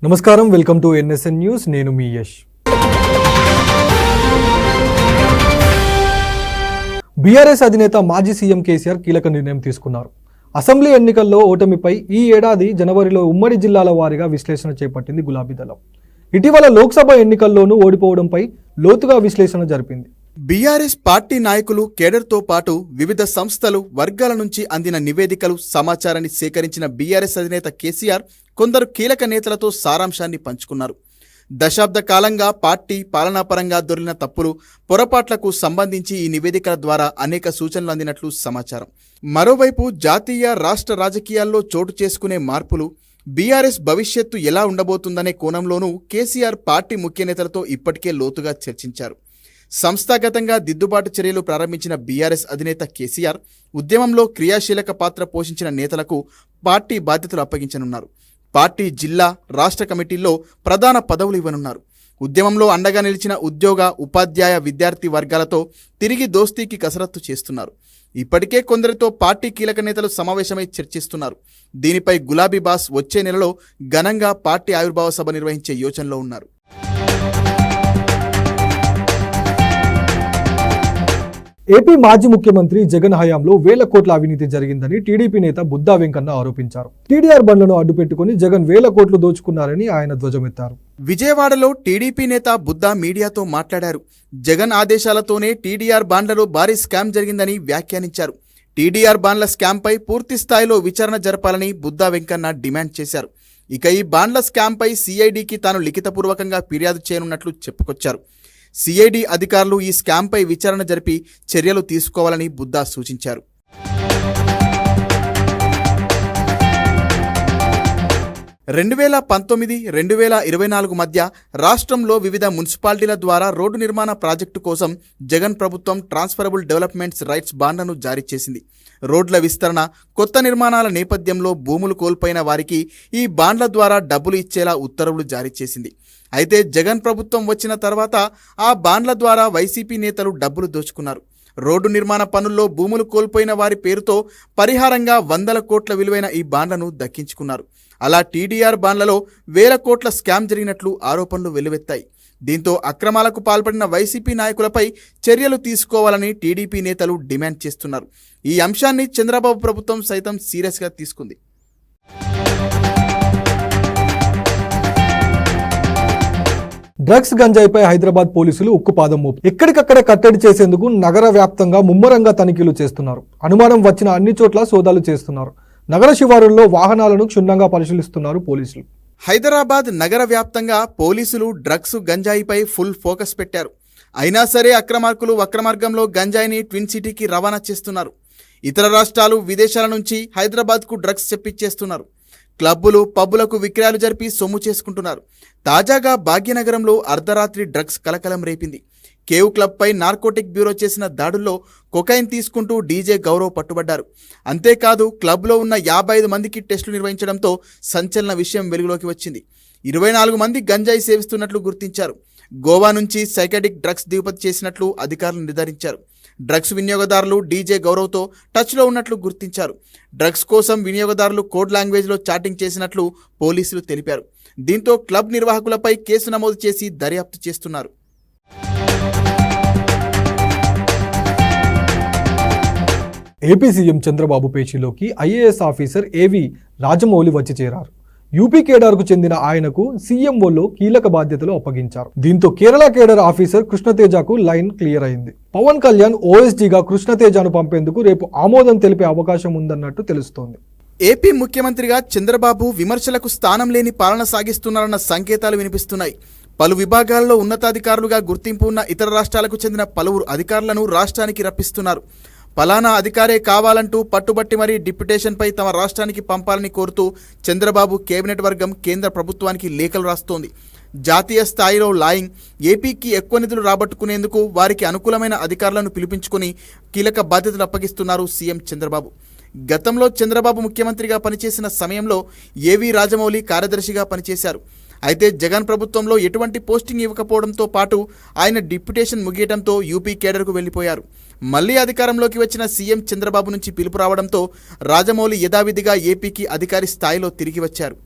నమస్కారం, welcome to NSN news. నేను మీ Yash. BRS అధినేత మాజీ సీఎం కేసీఆర్ కీలక నిర్ణయం తీసుకున్నారు. అసెంబ్లీ ఎన్నికల్లో ఓటమిపై ఈ ఏడాది జనవరిలో ఉమ్మడి జిల్లాల వారీగా విశ్లేషణ చేపట్టింది గులాబీ దళం. ఇటీవల లోక్సభ ఎన్నికల్లోనూ ఓడిపోవడంపై లోతుగా విశ్లేషణ జరిపింది. బీఆర్ఎస్ పార్టీ నాయకులు, కేడర్తో పాటు వివిధ సంస్థలు, వర్గాల నుంచి అందిన నివేదికలు, సమాచారాన్ని సేకరించిన బీఆర్ఎస్ అధినేత కేసీఆర్ కొందరు కీలక నేతలతో సారాంశాన్ని పంచుకున్నారు. దశాబ్ద కాలంగా పార్టీ పాలనాపరంగా దొరికిన తప్పులు, పొరపాట్లకు సంబంధించి ఈ నివేదికల ద్వారా అనేక సూచనలు అందినట్లు సమాచారం. మరోవైపు జాతీయ, రాష్ట్ర రాజకీయాల్లో చోటు చేసుకునే మార్పులు, బీఆర్ఎస్ భవిష్యత్తు ఎలా ఉండబోతుందనే కోణంలోనూ కేసీఆర్ పార్టీ ముఖ్య నేతలతో ఇప్పటికే లోతుగా చర్చించారు. సంస్థాగతంగా దిద్దుబాటు చర్యలు ప్రారంభించిన బీఆర్ఎస్ అధినేత కేసీఆర్ ఉద్యమంలో క్రియాశీలక పాత్ర పోషించిన నేతలకు పార్టీ బాధ్యతలు అప్పగించనున్నారు. పార్టీ జిల్లా, రాష్ట్ర కమిటీల్లో ప్రధాన పదవులు ఇవ్వనున్నారు. ఉద్యమంలో అండగా నిలిచిన ఉద్యోగ, ఉపాధ్యాయ, విద్యార్థి వర్గాలతో తిరిగి దోస్తీకి కసరత్తు చేస్తున్నారు. ఇప్పటికే కొందరితో పార్టీ కీలక నేతలు సమావేశమై చర్చిస్తున్నారు. దీనిపై గులాబీ బాస్ వచ్చే నెలలో ఘనంగా పార్టీ ఆవిర్భావ సభ నిర్వహించే యోచనలో ఉన్నారు. ఏపీ మాజీ ముఖ్యమంత్రి జగన్ హయాంలో వేల కోట్ల అవినీతి జరిగిందని టీడీపీ నేత బుద్దా వెంకన్న ఆరోపించారు. టీడీఆర్ బండ్లను అడ్డుపెట్టుకుని జగన్ వేల కోట్లు దోచుకున్నారని ఆయన ధ్వజమెత్తారు. విజయవాడలో టీడీపీ నేత బుద్దా మీడియాతో మాట్లాడారు. జగన్ ఆదేశాలతోనే టీడీఆర్ బాండ్లలో భారీ స్కామ్ జరిగిందని వ్యాఖ్యానించారు. టీడీఆర్ బాండ్ల స్కామ్పై పూర్తి స్థాయిలో విచారణ జరపాలని బుద్దా వెంకన్న డిమాండ్ చేశారు. ఇక ఈ బాండ్ల స్కామ్పై సిఐడికి తాను లిఖితపూర్వకంగా ఫిర్యాదు చేయనున్నట్లు చెప్పుకొచ్చారు. సిఐడి అధికారులు ఈ స్కామ్పై విచారణ జరిపి చర్యలు తీసుకోవాలని బుద్దా సూచించారు. రెండు 2019-2024 మధ్య రాష్ట్రంలో వివిధ మున్సిపాలిటీల ద్వారా రోడ్డు నిర్మాణ ప్రాజెక్టు కోసం జగన్ ప్రభుత్వం ట్రాన్స్ఫరబుల్ డెవలప్మెంట్స్ రైట్స్ బాండ్లను జారీ చేసింది. రోడ్ల విస్తరణ, కొత్త నిర్మాణాల నేపథ్యంలో భూములు కోల్పోయిన వారికి ఈ బాండ్ల ద్వారా డబ్బులు ఇచ్చేలా ఉత్తర్వులు జారీ చేసింది. అయితే జగన్ ప్రభుత్వం వచ్చిన తర్వాత ఆ బాండ్ల ద్వారా వైసీపీ నేతలు డబ్బులు దోచుకున్నారు. రోడ్డు నిర్మాణ పనుల్లో భూములు కోల్పోయిన వారి పేరుతో పరిహారంగా 100 కోట్ల విలువైన ఈ బాండ్లను దక్కించుకున్నారు. అలా టీడీఆర్ బాండ్లలో వేల కోట్ల స్కామ్ జరిగినట్లు ఆరోపణలు వెల్లువెత్తాయి. దీంతో అక్రమాలకు పాల్పడిన వైసీపీ నాయకులపై చర్యలు తీసుకోవాలని టీడీపీ నేతలు డిమాండ్ చేస్తున్నారు. ఈ అంశాన్ని చంద్రబాబు ప్రభుత్వం సైతం సీరియస్గా తీసుకుంది. డ్రగ్స్, గంజాయిపై హైదరాబాద్ పోలీసులు ఉక్కుపాదం మోపు ఎక్కడికక్కడ కట్టడి చేసేందుకు నగర వ్యాప్తంగా ముమ్మరంగా తనిఖీలు చేస్తున్నారు. అనుమానం వచ్చిన అన్ని చోట్ల సోదాలు చేస్తున్నారు. నగర శివారుల్లో వాహనాలను క్షుణ్ణంగా పరిశీలిస్తున్నారు పోలీసులు. హైదరాబాద్ నగర వ్యాప్తంగా పోలీసులు డ్రగ్స్, గంజాయిపై ఫుల్ ఫోకస్ పెట్టారు. అయినా సరే అక్రమార్కులు వక్రమార్గంలో గంజాయిని ట్విన్ సిటీకి రవాణా చేస్తున్నారు. ఇతర రాష్ట్రాలు, విదేశాల నుంచి హైదరాబాద్కు డ్రగ్స్ తెప్పించేస్తున్నారు. క్లబ్బులు, పబ్బులకు విక్రయాలు జరిపి సొమ్ము చేసుకుంటున్నారు. తాజాగా భాగ్యనగరంలో అర్ధరాత్రి డ్రగ్స్ కలకలం రేపింది. కేవ్ క్లబ్పై నార్కోటిక్ బ్యూరో చేసిన దాడుల్లో కొకైన్ తీసుకుంటూ డీజే గౌరవ్ పట్టుబడ్డారు. అంతేకాదు క్లబ్లో ఉన్న 55 మందికి టెస్టులు నిర్వహించడంతో సంచలన విషయం వెలుగులోకి వచ్చింది. 24 మంది గంజాయి సేవిస్తున్నట్లు గుర్తించారు. గోవా నుంచి సైకాటిక్ డ్రగ్స్ దిగుమతి చేసినట్లు అధికారులు నిర్ధారించారు. డ్రగ్స్ వినియోగదారులు డీజే గౌరవ్తో టచ్లో ఉన్నట్లు గుర్తించారు. డ్రగ్స్ కోసం వినియోగదారులు కోడ్ లాంగ్వేజ్లో చాటింగ్ చేసినట్లు పోలీసులు తెలిపారు. దీంతో క్లబ్ నిర్వాహకులపై కేసు నమోదు చేసి దర్యాప్తు చేస్తున్నారు. ఏపీ సీఎం చంద్రబాబు పేచీలోకి ఐఏఎస్ ఆఫీసర్ ఏవి రాజమౌళి వచ్చి చేరారు. యూపీ కేడర్కు చెందిన ఆయనకు సీఎంఓలో కీలక బాధ్యతలు అప్పగించారు. దీంతో కేరళ కేడర్ ఆఫీసర్ కృష్ణతేజకు లైన్ క్లియర్ అయింది. పవన్ కళ్యాణ్ ఓఎస్డీగా కృష్ణతేజను పంపేందుకు రేపు ఆమోదం తెలిపే అవకాశం ఉందన్నట్టు తెలుస్తోంది. ఏపీ ముఖ్యమంత్రిగా చంద్రబాబు విమర్శలకు స్థానం లేని పాలన సాగిస్తున్నారన్న సంకేతాలు వినిపిస్తున్నాయి. పలు విభాగాల్లో ఉన్నతాధికారులుగా గుర్తింపు ఉన్న ఇతర రాష్ట్రాలకు చెందిన పలువురు అధికారులను రాష్ట్రానికి రప్పిస్తున్నారు. పలానా అధికారే కావాలంటూ పట్టుబట్టి మరీ డిప్యుటేషన్పై తమ రాష్ట్రానికి పంపాలని కోరుతూ చంద్రబాబు కేబినెట్ వర్గం కేంద్ర ప్రభుత్వానికి లేఖలు రాస్తోంది. జాతీయ స్థాయిలో లాయింగ్, ఏపీకి ఎక్కువ నిధులు రాబట్టుకునేందుకు వారికి అనుకూలమైన అధికారులను పిలిపించుకుని కీలక బాధ్యతలు అప్పగిస్తున్నారు సీఎం చంద్రబాబు. గతంలో చంద్రబాబు ముఖ్యమంత్రిగా పనిచేసిన సమయంలో ఏవి రాజమౌళి కార్యదర్శిగా పనిచేశారు. అయితే జగన్ ప్రభుత్వంలో ఎటువంటి పోస్టింగ్ ఇవ్వకపోవడంతో పాటు ఆయన డిప్యుటేషన్ ముగియడంతో యూపీ కేడర్కు వెళ్లిపోయారు. మళ్లీ అధికారంలోకి వచ్చిన సీఎం చంద్రబాబు నుంచి పిలుపు రావడంతో రాజమౌళి యథావిధిగా ఏపీకి అధికారి స్థాయిలో తిరిగి వచ్చారు.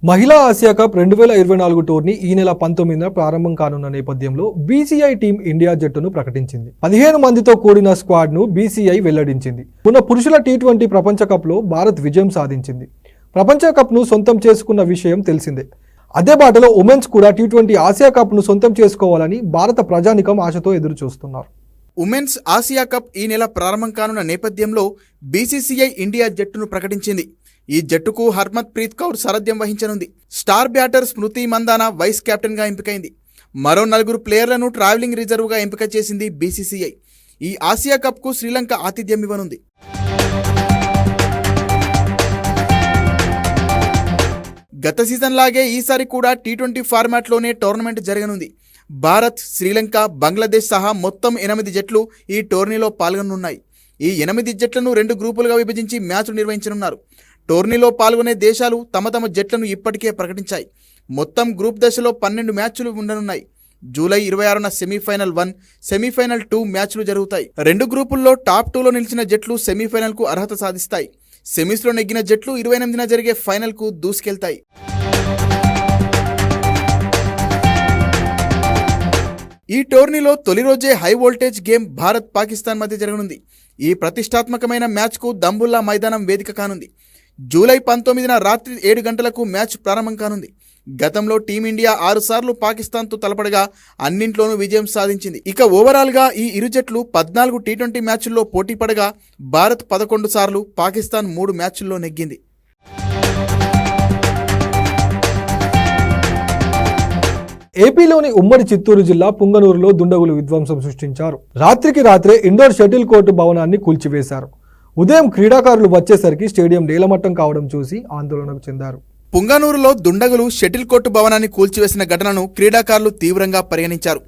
మహిళా ఆసియా కప్ 2024 టోర్నీ ఈ నెల 19న ప్రారంభం కానున్న నేపథ్యంలో బీసీఐ టీం ఇండియా జట్టును ప్రకటించింది. 15 మందితో కూడిన స్క్వాడ్ ను బీసీఐ వెల్లడించింది. మొన్న పురుషుల టీ20 ప్రపంచ కప్ లో భారత్ విజయం సాధించింది. ప్రపంచ కప్ ను సొంతం చేసుకున్న విషయం తెలిసిందే. అదే బాటలో ఉమెన్స్ కూడా టీ20 ఆసియా కప్ ను సొంతం చేసుకోవాలని భారత ప్రజానికం ఆశతో ఎదురు చూస్తున్నారు. ఉమెన్స్ ఆసియా కప్ ఈ నెల ప్రారంభం కానున్న నేపథ్యంలో బీసీసీఐ ఇండియా జట్టును ప్రకటించింది. ఈ జట్టుకు హర్మత్ ప్రీత్ కౌర్ సారథ్యం వహించనుంది. స్టార్ బ్యాటర్ స్మృతి మందానా వైస్ కెప్టెన్గా ఎంపికైంది. మరో 4 ప్లేయర్లను ట్రావెలింగ్ రిజర్వ్గా ఎంపిక చేసింది బీసీసీఐ. ఈ ఆసియా కప్కు శ్రీలంక ఆతిథ్యం ఇవ్వనుంది. గత సీజన్ లాగే ఈసారి కూడా టీ20 ఫార్మాట్లోనే టోర్నమెంట్ జరగనుంది. భారత్, శ్రీలంక, బంగ్లాదేశ్ సహా మొత్తం 8 జట్లు ఈ టోర్నీలో పాల్గొనున్నాయి. ఈ 8 జట్లను 2 గ్రూపులుగా విభజించి మ్యాచ్లు నిర్వహించనున్నారు. టోర్నీలో పాల్గొనే దేశాలు తమ జట్లను ఇప్పటికే ప్రకటించాయి. మొత్తం గ్రూప్ దశలో 12 మ్యాచ్లు ఉండనున్నాయి. జూలై 26న సెమీఫైనల్ 1, సెమీఫైనల్ 2 మ్యాచ్లు జరుగుతాయి. 2 గ్రూపుల్లో టాప్ 2లో నిలిచిన జట్లు సెమీఫైనల్కు అర్హత సాధిస్తాయి. సెమీస్లో నెగ్గిన జట్లు 28న జరిగే ఫైనల్కు దూసుకెళ్తాయి. ఈ టోర్నీలో తొలి రోజే high voltage game Bharat Pakistan మధ్య జరగనుంది. ఈ ప్రతిష్టాత్మకమైన మ్యాచ్కు దంబుల్లా మైదానం వేదిక కానుంది. జూలై 19న రాత్రి 7 గంటలకు మ్యాచ్ ప్రారంభం కానుంది. గతంలో టీమిండియా 6 సార్లు పాకిస్తాన్తో తలపడగా అన్నింట్లోనూ విజయం సాధించింది. ఇక ఓవరాల్గా ఈ ఇరు జట్లు 14 టీ20 మ్యాచ్ల్లో పోటీ పడగా భారత్ 11 సార్లు, పాకిస్తాన్ 3 మ్యాచ్ల్లో నెగ్గింది. ఏపీలోని ఉమ్మడి చిత్తూరు జిల్లా పుంగనూరులో దుండగులు విధ్వంసం సృష్టించారు. రాత్రికి రాత్రే ఇండోర్ షటిల్ కోర్టు భవనాన్ని కూల్చివేశారు. ఉదయం క్రీడాకారులు వచ్చేసరికి స్టేడియం నేలమట్టం కావడం చూసి ఆందోళనకు చెందారు. పుంగనూరులో దుండగులు షటిల్ కోర్టు భవనాన్ని కూల్చివేసిన ఘటనను క్రీడాకారులు తీవ్రంగా పరిగణించారు.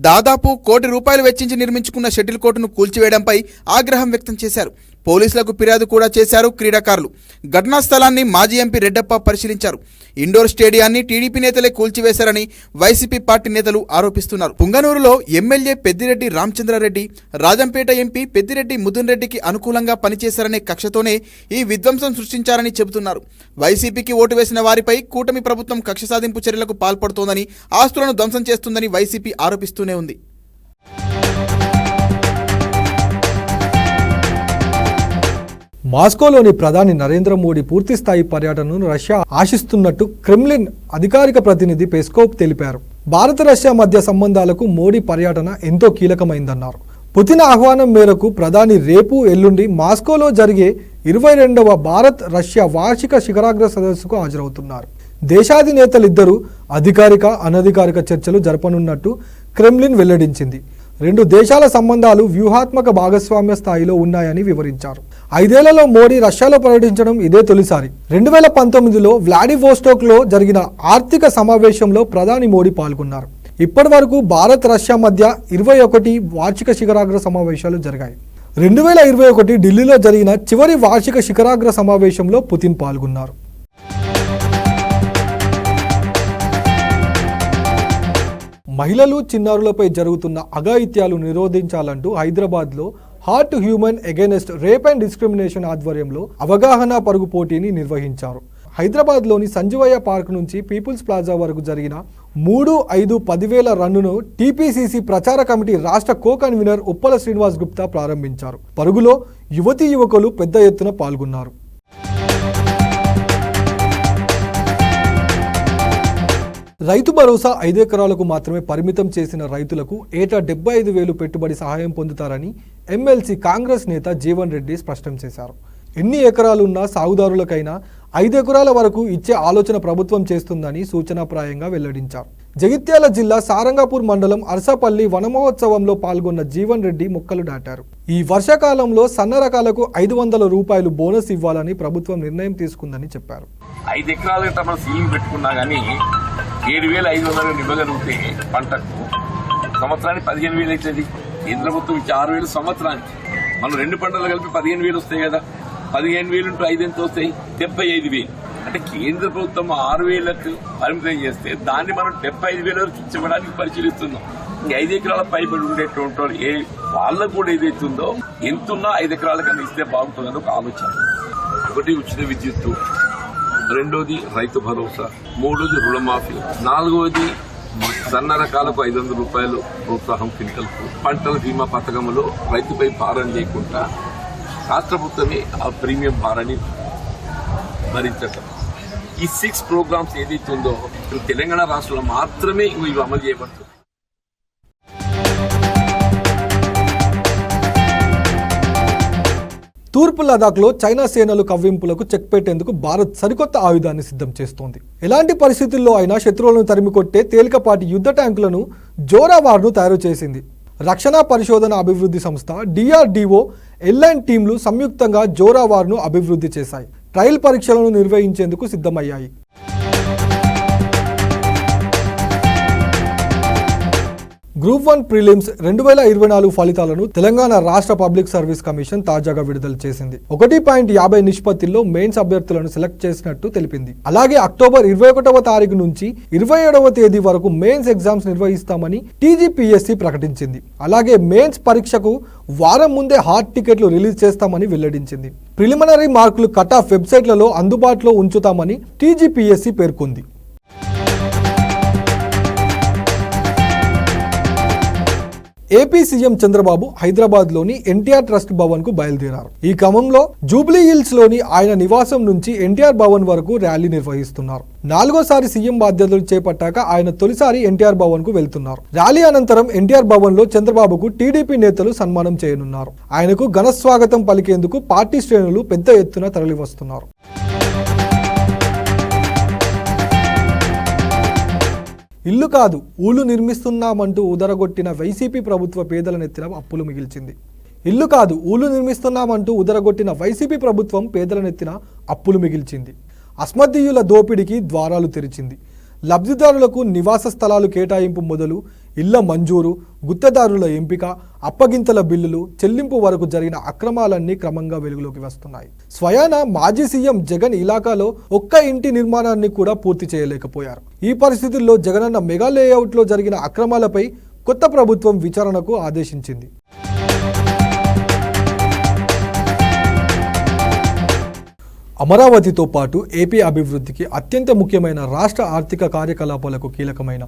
దాదాపు ₹1 కోటి వెచ్చించి నిర్మించుకున్న షటిల్ కోర్టును కూల్చివేయడంపై ఆగ్రహం వ్యక్తం చేశారు. పోలీసులకు ఫిర్యాదు కూడా చేశారు క్రీడాకారులు. ఘటనా స్థలాన్ని మాజీ ఎంపీ రెడ్డప్ప పరిశీలించారు. ఇండోర్ స్టేడియాన్ని టీడీపీ నేతలే కూల్చివేశారని వైసీపీ పార్టీ నేతలు ఆరోపిస్తున్నారు. పుంగనూరులో ఎమ్మెల్యే పెద్దిరెడ్డి రామచంద్రారెడ్డి, రాజంపేట ఎంపీ పెద్దిరెడ్డి ముదున్ రెడ్డికి అనుకూలంగా పనిచేశారనే కక్షతోనే ఈ విధ్వంసం సృష్టించారని చెబుతున్నారు. వైసీపీకి ఓటు వేసిన వారిపై కూటమి ప్రభుత్వం కక్ష సాధింపు చర్యలకు పాల్పడుతోందని, ఆస్తులను ధ్వంసం చేస్తుందని వైసీపీ ఆరోపిస్తూనే ఉంది. మాస్కోలోని ప్రధాని నరేంద్ర మోడీ పూర్తిస్థాయి పర్యటనను రష్యా ఆశిస్తున్నట్టు క్రెమ్లిన్ అధికారిక ప్రతినిధి పెస్కోవ్ తెలిపారు. భారత రష్యా మధ్య సంబంధాలకు మోడీ పర్యటన ఎంతో కీలకమైందన్నారు. పుతిన్ ఆహ్వానం మేరకు ప్రధాని రేపు, ఎల్లుండి మాస్కోలో జరిగే 22వ భారత్ రష్యా వార్షిక శిఖరాగ్ర సదస్సుకు హాజరవుతున్నారు. దేశాధినేతలిద్దరూ అధికారిక, అనధికారిక చర్చలు జరపనున్నట్టు క్రెమ్లిన్ వెల్లడించింది. 2 దేశాల సంబంధాలు వ్యూహాత్మక భాగస్వామ్య స్థాయిలో ఉన్నాయని వివరించారు. 5 ఏళ్లలో మోడీ రష్యాలో పర్యటించడం ఇదే తొలిసారి. 2019లో వ్లాడివోస్టోక్లో జరిగిన ఆర్థిక సమావేశంలో ప్రధాని మోడీ పాల్గొన్నారు. ఇప్పటి వరకు భారత్ రష్యా మధ్య 21 వార్షిక శిఖరాగ్ర సమావేశాలు జరిగాయి. 2021 ఢిల్లీలో జరిగిన చివరి వార్షిక శిఖరాగ్ర సమావేశంలో పుతిన్ పాల్గొన్నారు. మహిళలు, చిన్నారులపై జరుగుతున్న అఘాయిత్యాలు నిరోధించాలంటూ హైదరాబాద్లో heart human against rape and discrimination ఆధ్వర్యంలో అవగాహన పరుగు పోటీని నిర్వహించారు. హైదరాబాద్లోని సంజీవయ్య పార్క్ నుంచి పీపుల్స్ ప్లాజా వరకు జరిగిన 3-5-10,000 రన్నును టీపీసీసీ ప్రచార కమిటీ రాష్ట్ర కో కన్వీనర్ ఉప్పల శ్రీనివాస్ గుప్తా ప్రారంభించారు. పరుగులో యువతీ యువకులు పెద్ద ఎత్తున పాల్గొన్నారు. రైతు భరోసా 5 ఎకరాలకు మాత్రమే పరిమితం చేసిన రైతులకు ఏటా 75,000 పెట్టుబడి సహాయం పొందుతారని ఎమ్మెల్సీ కాంగ్రెస్ నేత జీవన్ రెడ్డి స్పష్టం చేశారు. ఎన్ని ఎకరాలున్నా సాగుదారులకైనా 5 ఎకరాల వరకు ఇచ్చే ఆలోచన ప్రభుత్వం చేస్తుందని సూచనాప్రాయంగా వెల్లడించారు. జగిత్యాల జిల్లా సారంగపూర్ మండలం అర్సపల్లి వన మహోత్సవంలో పాల్గొన్న జీవన్ రెడ్డి మొక్కలు నాటారు. ఈ వర్షాకాలంలో సన్న రకాలకు ₹500 బోనస్ ఇవ్వాలని ప్రభుత్వం నిర్ణయం తీసుకుందని చెప్పారు. 5 ఎకరాలు మనం సీలింగ్ పెట్టుకున్నా కానీ 7,500 ఇవ్వగలిగితే పంటకు సంవత్సరానికి 15,000 అవుతుంది. కేంద్ర ప్రభుత్వం ఇచ్చే 6,000 సంవత్సరానికి. మనం 2 పంటలు కలిపి 15,000 వస్తాయి కదా. 15,000 × 5 ఎంత వస్తాయి? 75,000. అంటే కేంద్ర ప్రభుత్వం 6,000కు పరిమితం చేస్తే దాన్ని మనం 75,000 వరకు ఇచ్చడానికి పరిశీలిస్తున్నాం. 5 ఎకరాల పైబడి ఉండేటువంటి వాళ్ళకు కూడా ఏదైతుందో ఎంతున్నా 5 ఎకరాల కన్నా ఇస్తే బాగుంటుందని ఒక ఆలోచన. ఒకటి ఉచిత విద్యుత్తు, రెండోది రైతు భరోసా, మూడోది రుణమాఫీ, నాలుగోది సన్న రకాలకు 500 రూపాయలు ప్రోత్సాహం క్వింటల్కు, పంటల బీమా పథకంలో రైతుపై భారం లేకుండా రాష్ట్ర ప్రభుత్వమే ఆ ప్రీమియం భారాన్ని భరించటం. ఈ 6 ప్రోగ్రామ్స్ ఏదైతే ఉందో తెలంగాణ రాష్ట్రంలో మాత్రమే ఇవి అమలు చేయబడుతుంది. తూర్పు లదాఖ్లో చైనా సేనలు కవ్వింపులకు చెక్ పెట్టేందుకు భారత్ సరికొత్త ఆయుధాన్ని సిద్ధం చేస్తోంది. ఎలాంటి పరిస్థితుల్లో అయినా శత్రువులను తరిమికొట్టే తేలికపాటి యుద్ధ ట్యాంకులను జోరావార్ను తయారు చేసింది. రక్షణ పరిశోధన అభివృద్ధి సంస్థ DRDO, ఎల్ఎన్ టీంలు సంయుక్తంగా జోరావార్ను అభివృద్ధి చేశాయి. ట్రయల్ పరీక్షలను నిర్వహించేందుకు సిద్ధమయ్యాయి. గ్రూప్ 1 ప్రిలిమ్స్ 2024 ఫలితాలను తెలంగాణ రాష్ట్ర పబ్లిక్ సర్వీస్ కమిషన్ తాజాగా విడుదల చేసింది. 1.50 నిష్పత్తిలో మెయిన్స్ అభ్యర్థులను సెలెక్ట్ చేసినట్టు తెలిపింది. అలాగే అక్టోబర్ 21వ తారీఖు నుంచి 27వ తేదీ వరకు మెయిన్స్ ఎగ్జామ్స్ నిర్వహిస్తామని TGPSC ప్రకటించింది. అలాగే మెయిన్స్ పరీక్షకు వారం ముందే హాల్ టికెట్లు రిలీజ్ చేస్తామని వెల్లడించింది. ప్రిలిమినరీ మార్కులు కట్ ఆఫ్ వెబ్సైట్లలో అందుబాటులో ఉంచుతామని TGPSC పేర్కొంది. ఏపీ సీఎం చంద్రబాబు హైదరాబాద్లోని ఎన్టీఆర్ ట్రస్ట్ భవన్ కు బయలుదేరారు. ఈ క్రమంలో జూబ్లీ హిల్స్ లోని ఆయన నివాసం నుంచి ఎన్టీఆర్ భవన్ వరకు ర్యాలీ నిర్వహిస్తున్నారు. 4వసారి సీఎం బాధ్యతలు చేపట్టాక ఆయన తొలిసారి ఎన్టీఆర్ భవన్ కు వెళ్తున్నారు. ర్యాలీ అనంతరం ఎన్టీఆర్ భవన్ లో చంద్రబాబుకు టీడీపీ నేతలు సన్మానం చేయనున్నారు. ఆయనకు ఘన స్వాగతం పలికేందుకు పార్టీ శ్రేణులు పెద్ద ఎత్తున తరలివస్తున్నారు. ఇల్లు కాదు ఊళ్ళు నిర్మిస్తున్నామంటూ ఉదరగొట్టిన వైసీపీ ప్రభుత్వ పేదల నెత్తిన అప్పులు మిగిల్చింది. ఇల్లు కాదు ఊళ్ళు నిర్మిస్తున్నామంటూ ఉదరగొట్టిన వైసీపీ ప్రభుత్వం పేదల నెత్తిన అప్పులు మిగిల్చింది. అస్మద్దీయుల దోపిడీకి ద్వారాలు తెరిచింది. లబ్ధిదారులకు నివాస స్థలాలు కేటాయింపు మొదలు ఇళ్ల మంజూరు, గుత్తదారుల ఎంపిక, అప్పగింతల బిల్లులు చెల్లింపు వరకు జరిగిన అక్రమాలన్నీ క్రమంగా వెలుగులోకి వస్తున్నాయి. స్వయాన మాజీ సీఎం జగన్ ఇలాకాలో ఒక్క ఇంటి నిర్మాణాన్ని కూడా పూర్తి చేయలేకపోయారు. ఈ పరిస్థితుల్లో జగనన్న మెగా లేఅవుట్లో జరిగిన అక్రమాలపై కొత్త ప్రభుత్వం విచారణకు ఆదేశించింది. అమరావతితో పాటు ఏపీ అభివృద్ధికి అత్యంత ముఖ్యమైన రాష్ట్ర ఆర్థిక కార్యకలాపాలకు కీలకమైన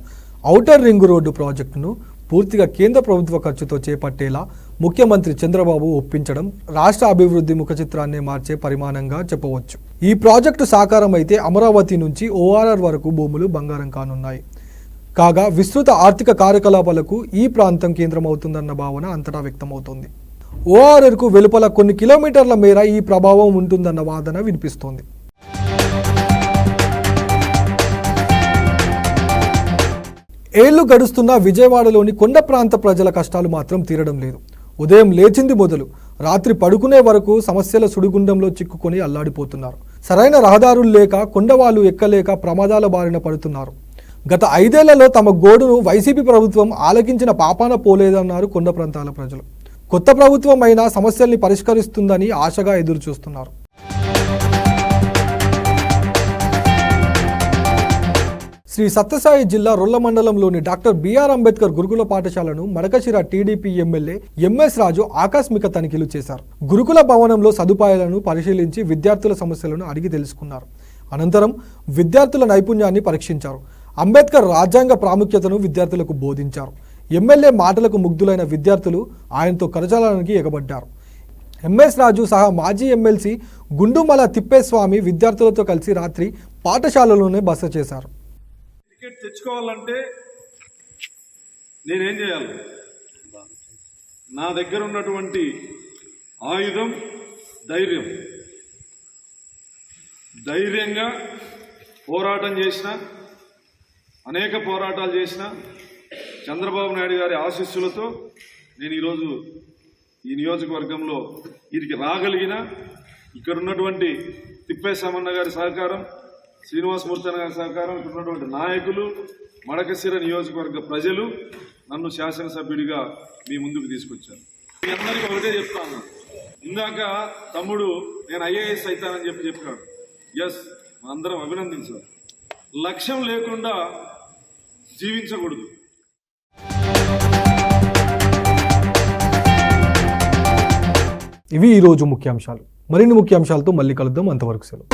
ఔటర్ రింగ్ రోడ్డు ప్రాజెక్టును పూర్తిగా కేంద్ర ప్రభుత్వ ఖర్చుతో చేపట్టేలా ముఖ్యమంత్రి చంద్రబాబు ఒప్పించడం రాష్ట్ర అభివృద్ధి ముఖ చిత్రాన్ని మార్చే పరిమాణంగా చెప్పవచ్చు. ఈ ప్రాజెక్టు సాకారం అయితే అమరావతి నుంచి ORR వరకు భూములు బంగారం కానున్నాయి. కాగా విస్తృత ఆర్థిక కార్యకలాపాలకు ఈ ప్రాంతం కేంద్రమవుతుందన్న భావన అంతటా వ్యక్తమవుతోంది. ORRకు వెలుపల కొన్ని కిలోమీటర్ల మేర ఈ ప్రభావం ఉంటుందన్న వాదన వినిపిస్తోంది. ఏళ్లు గడుస్తున్న విజయవాడలోని కొండ ప్రాంత ప్రజల కష్టాలు మాత్రం తీరడం లేదు. ఉదయం లేచింది మొదలు రాత్రి పడుకునే వరకు సమస్యల సుడిగుండంలో చిక్కుకొని అల్లాడిపోతున్నారు. సరైన రహదారులు లేక కొండవాళ్ళు ఎక్కలేక ప్రమాదాల బారిన పడుతున్నారు. గత 5 ఏళ్లలో తమ గోడును వైసీపీ ప్రభుత్వం ఆలకించిన పాపాన పోలేదన్నారు కొండ ప్రాంతాల ప్రజలు. కొత్త ప్రభుత్వం అయినా సమస్యల్ని పరిష్కరిస్తుందని ఆశగా ఎదురు చూస్తున్నారు. శ్రీ సత్యసాయి జిల్లా రొల్ల మండలంలోని డాక్టర్ బిఆర్ అంబేద్కర్ గురుకుల పాఠశాలను మడకశిర టీడీపీ ఎమ్మెల్యే ఎంఎస్ రాజు ఆకస్మిక తనిఖీలు చేశారు. గురుకుల భవనంలో సదుపాయాలను పరిశీలించి విద్యార్థుల సమస్యలను అడిగి తెలుసుకున్నారు. అనంతరం విద్యార్థుల నైపుణ్యాన్ని పరీక్షించారు. అంబేద్కర్ రాజ్యాంగ ప్రాముఖ్యతను విద్యార్థులకు బోధించారు. ఎమ్మెల్యే మాటలకు ముగ్ధులైన విద్యార్థులు ఆయనతో కరచాలనానికి ఎగబడ్డారు. ఎంఎస్ రాజు సహా మాజీ ఎమ్మెల్సీ గుండుమల తిప్పేస్వామి విద్యార్థులతో కలిసి రాత్రి పాఠశాలలోనే బస చేశారు. టికెట్ తెచ్చుకోవాలంటే నేనేం చేయాలి? నా దగ్గర ఉన్నటువంటి ఆయుధం ధైర్యం. ధైర్యంగా పోరాటం చేసిన, అనేక పోరాటాలు చేసిన చంద్రబాబు నాయుడు గారి ఆశీస్సులతో నేను ఈరోజు ఈ నియోజకవర్గంలో వీరికి రాగలిగిన, ఇక్కడ ఉన్నటువంటి తిప్పేశామన్న గారి సహకారం, శ్రీనివాసమూర్తి గారి సహకారం, ఇక్కడ ఉన్నటువంటి నాయకులు, మడకశిర నియోజకవర్గ ప్రజలు నన్ను శాసనసభ్యుడిగా మీ ముందుకు తీసుకొచ్చారు. మీ అందరికీ ఒకటే చెప్తాను, ఇందాక తమ్ముడు నేను IAS అవుతానని చెప్పాడు. ఎస్, మనందరం అభినందించాలి. లక్ష్యం లేకుండా జీవించకూడదు. ఇవి ఈరోజు ముఖ్యాంశాలు. మరిన్ని ముఖ్యాంశాలతో మళ్ళీ కలుద్దాం. అంతవరకు సెలవు.